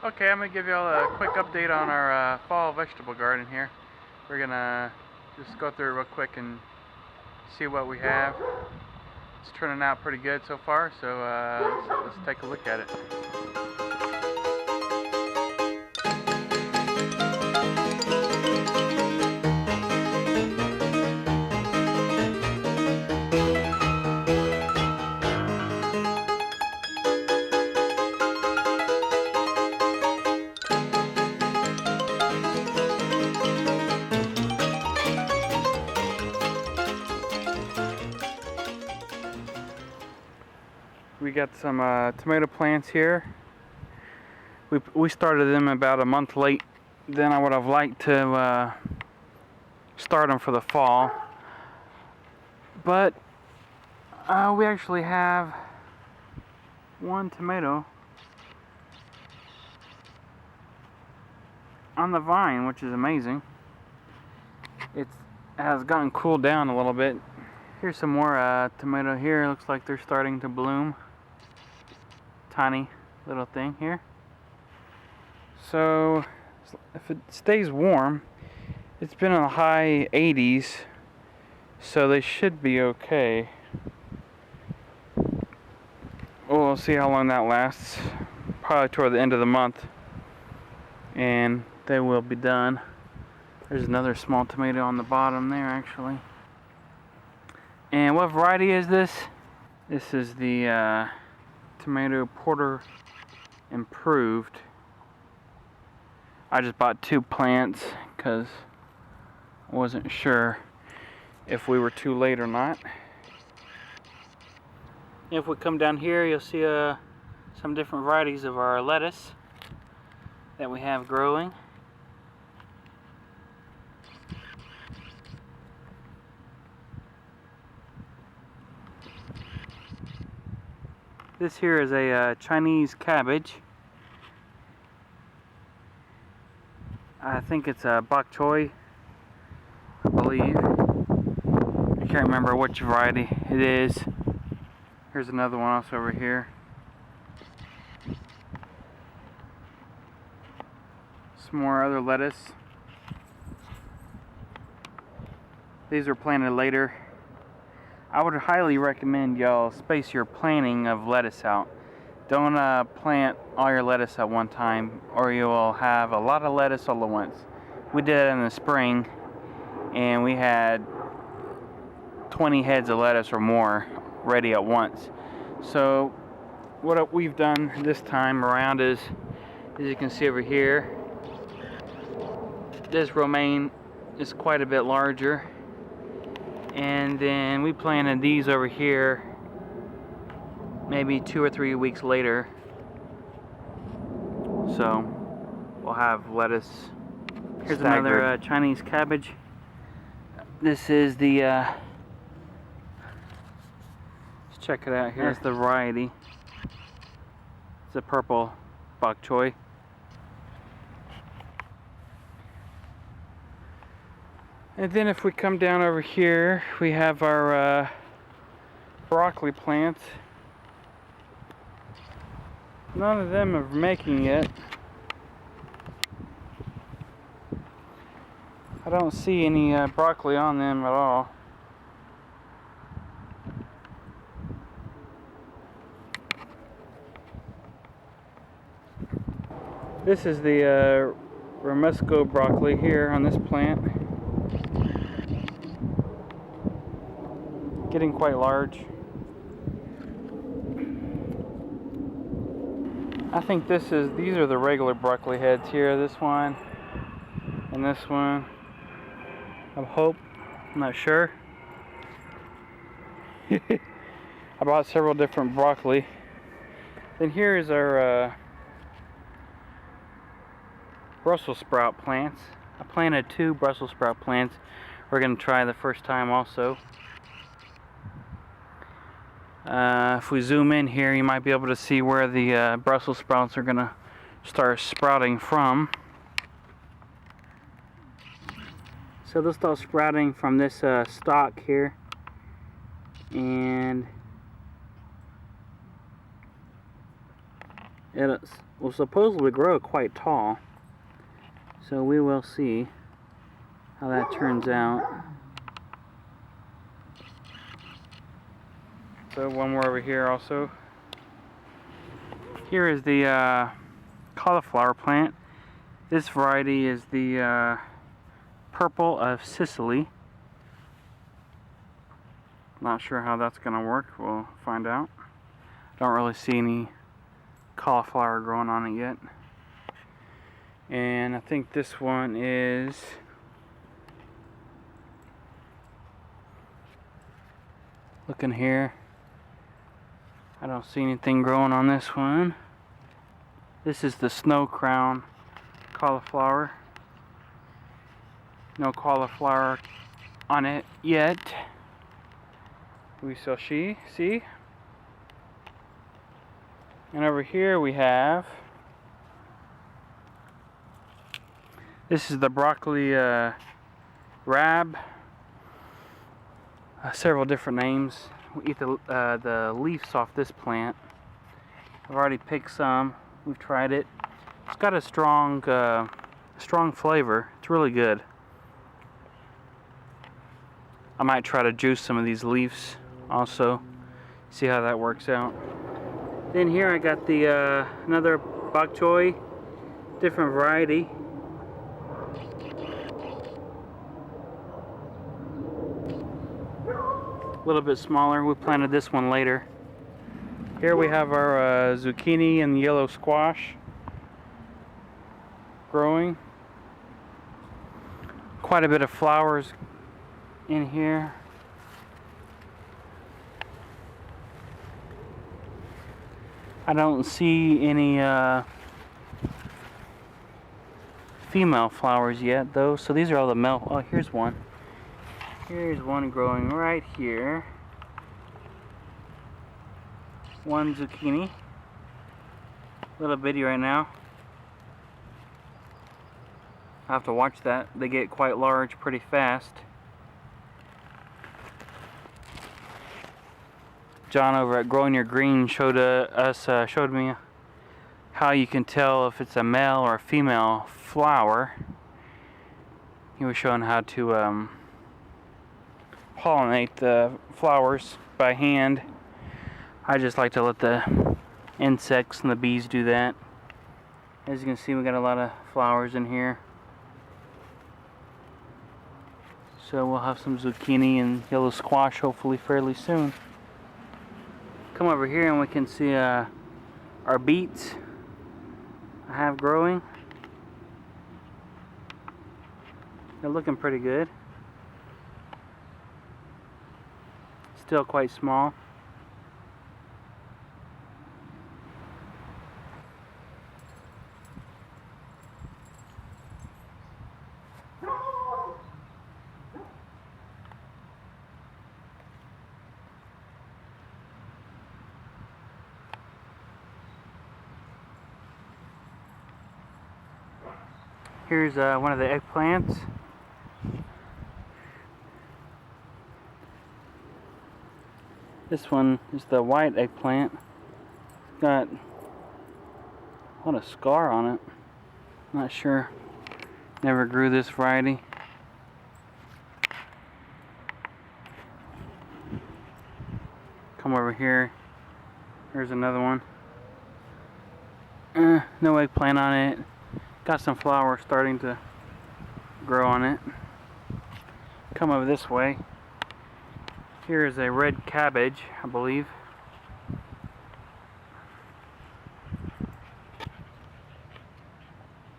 Okay, I'm going to give you all a quick update on our fall vegetable garden here. We're going to just go through it real quick and see what we have. It's turning out pretty good so far, so let's take a look at it. We got some tomato plants here. We started them about a month late than I would have liked to start them for the fall. But we actually have one tomato on the vine, which is amazing. It has gotten cooled down a little bit. Here's some more tomato here. Looks like they're starting to bloom. Tiny little thing here. So if it stays warm, it's been in the high 80s, so they should be okay. We'll see how long that lasts. Probably toward the end of the month, and they will be done. There's another small tomato on the bottom there, actually. And what variety is this? This is the tomato Porter improved. I just bought 2 plants because I wasn't sure if we were too late or not. If we come down here, you'll see some different varieties of our lettuce that we have growing. This here is a Chinese cabbage. I think it's a bok choy, I believe. I can't remember which variety it is. Here's another one also over here. Some more other lettuce. These are planted later. I would highly recommend y'all space your planting of lettuce out. Don't plant all your lettuce at one time, or you will have a lot of lettuce all at once. We did it in the spring, and we had 20 heads of lettuce or more ready at once. So what we've done this time around is, as you can see over here, this romaine is quite a bit larger. And then we planted these over here maybe 2 or 3 weeks later. So we'll have lettuce. Here's another Chinese cabbage. This is the let's check it out here. That's the variety. It's a purple bok choy. And then if we come down over here, we have our broccoli plants. None of them are making yet. I don't see any broccoli on them at all. This is the Romesco broccoli here on this plant. Getting quite large. I think these are the regular broccoli heads here. This one and this one. I hope. I'm not sure. I bought several different broccoli. Then here is our Brussels sprout plants. I planted 2 Brussels sprout plants. We're going to try the first time also. If we zoom in here, you might be able to see where the Brussels sprouts are going to start sprouting from. So they'll start sprouting from this stalk here, and It will supposedly grow quite tall, so we will see how that turns out. So one more over here also. Here is the cauliflower plant. This variety is the purple of Sicily. Not sure how that's gonna work. We'll find out. Don't really see any cauliflower growing on it yet. And I think this one is looking here. I don't see anything growing on this one. This is the snow crown cauliflower. No cauliflower on it yet. We shall see. And over here we have, this is the broccoli rab. Several different names. We eat the leaves off this plant. I've already picked some. We've tried it. It's got a strong flavor. It's really good. I might try to juice some of these leaves also. See how that works out. Then here I got the another bok choy, different variety. A little bit smaller. We planted this one later. Here we have our zucchini and yellow squash growing. Quite a bit of flowers in here. I don't see any female flowers yet though, so these are all the male. Oh, here's one. Here's one growing right here. One zucchini. Little bitty right now. I have to watch that. They get quite large pretty fast. John over at Growing Your Green showed me how you can tell if it's a male or a female flower. He was showing how to pollinate the flowers by hand. I just like to let the insects and the bees do that. As you can see, we got a lot of flowers in here. So we'll have some zucchini and yellow squash hopefully fairly soon. Come over here and we can see our beets I have growing. They're looking pretty good. Still quite small. Here's one of the eggplants. This one is the white eggplant. It's got a lot of scar on it. Not sure. Never grew this variety. Come over here. Here's another one. No eggplant on it. Got some flowers starting to grow on it. Come over this way. Here is a red cabbage, I believe.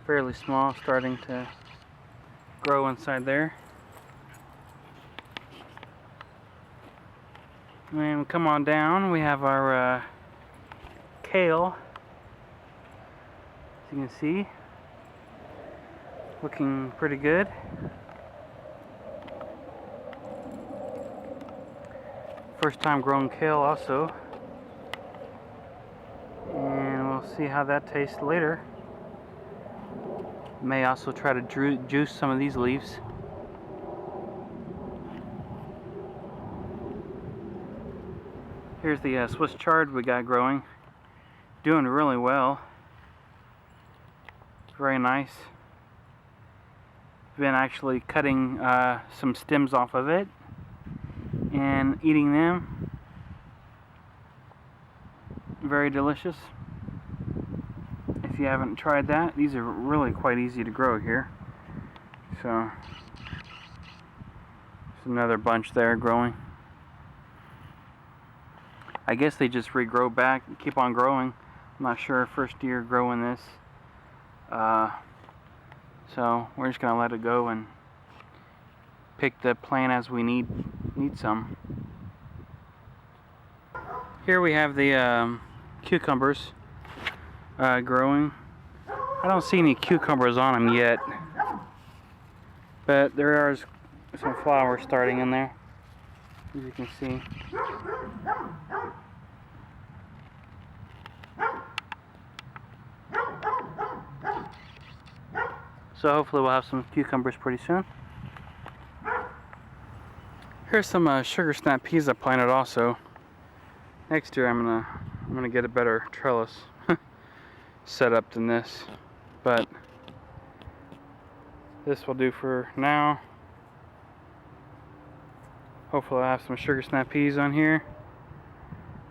Fairly small, starting to grow inside there. And we come on down, we have our kale. As you can see, looking pretty good. First time growing kale also. And we'll see how that tastes later. May also try to juice some of these leaves. Here's the Swiss chard we got growing. doing really well. Very nice. Been actually cutting some stems off of it and eating them. Very delicious. If you haven't tried that, these are really quite easy to grow here. So, there's another bunch there growing. I guess they just regrow back and keep on growing. I'm not sure, first year growing this. So we're just gonna let it go and pick the plant as we need some. Here we have the cucumbers growing. I don't see any cucumbers on them yet, but there are some flowers starting in there, as you can see. So hopefully we'll have some cucumbers pretty soon. Here's some sugar snap peas I planted also. Next year I'm gonna get a better trellis set up than this, but this will do for now. Hopefully I'll have some sugar snap peas on here.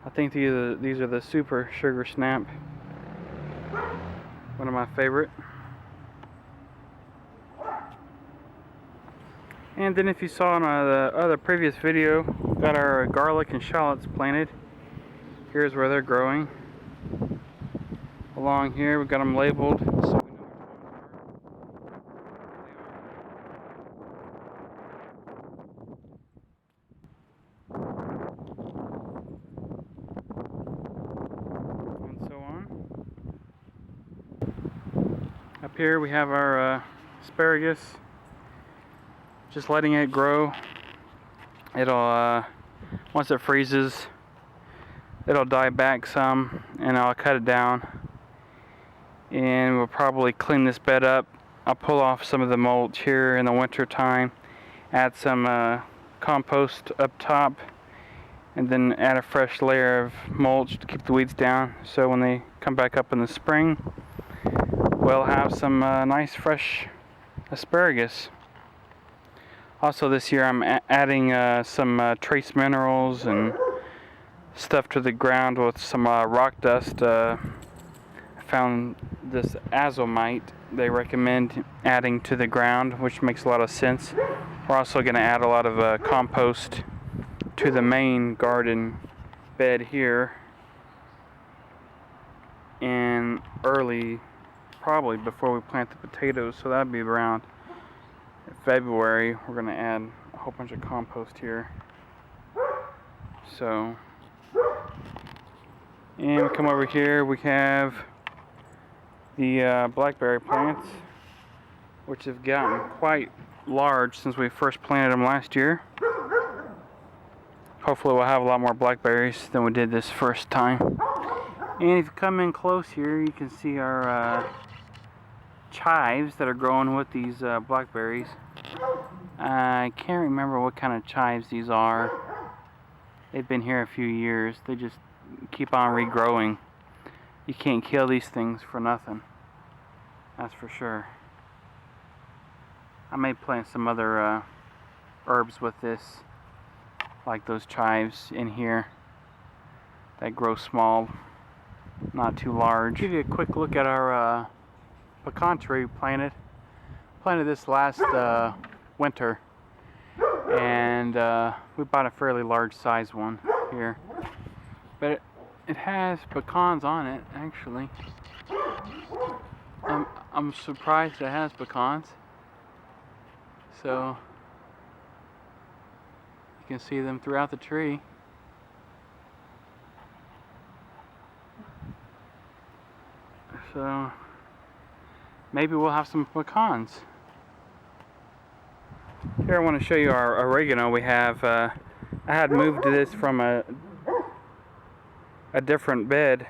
I think these are the super sugar snap. One of my favorite. And then if you saw in the other previous video, we've got our garlic and shallots planted. Here's where they're growing. Along here we've got them labeled so we know and so on. Up here we have our asparagus. Just letting it grow. It'll once it freezes, it'll die back some, and I'll cut it down. And we'll probably clean this bed up. I'll pull off some of the mulch here in the winter time, add some compost up top, and then add a fresh layer of mulch to keep the weeds down. So when they come back up in the spring, we'll have some nice fresh asparagus. Also this year I'm adding some trace minerals and stuff to the ground with some rock dust. I found this azomite they recommend adding to the ground, which makes a lot of sense. We're also going to add a lot of compost to the main garden bed here. And early, probably before we plant the potatoes, so that'd be around February. We're going to add a whole bunch of compost here. So, and we come over here, we have the blackberry plants, which have gotten quite large since we first planted them last year. Hopefully we'll have a lot more blackberries than we did this first time. And if you come in close here, you can see our chives that are growing with these blackberries. I can't remember what kind of chives these are. They've been here a few years. They just keep on regrowing. You can't kill these things for nothing. That's for sure. I may plant some other herbs with this, like those chives in here that grow small, not too large. Give you a quick look at our pecan tree we planted this last winter, and we bought a fairly large size one here, but it has pecans on it actually. I'm surprised it has pecans, so you can see them throughout the tree. So maybe we'll have some pecans. Here I want to show you our oregano we have. I had moved this from a different bed.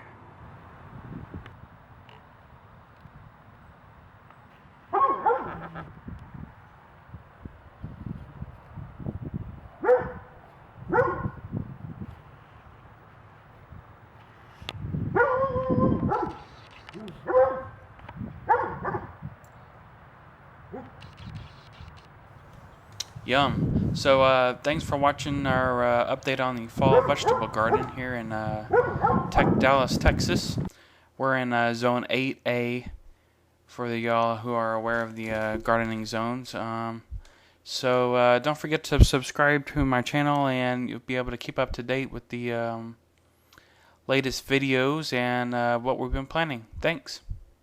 Yum. So thanks for watching our update on the fall vegetable garden here in Dallas, Texas. We're in Zone 8A for the y'all who are aware of the gardening zones. So don't forget to subscribe to my channel, and you'll be able to keep up to date with the latest videos and what we've been planning. Thanks.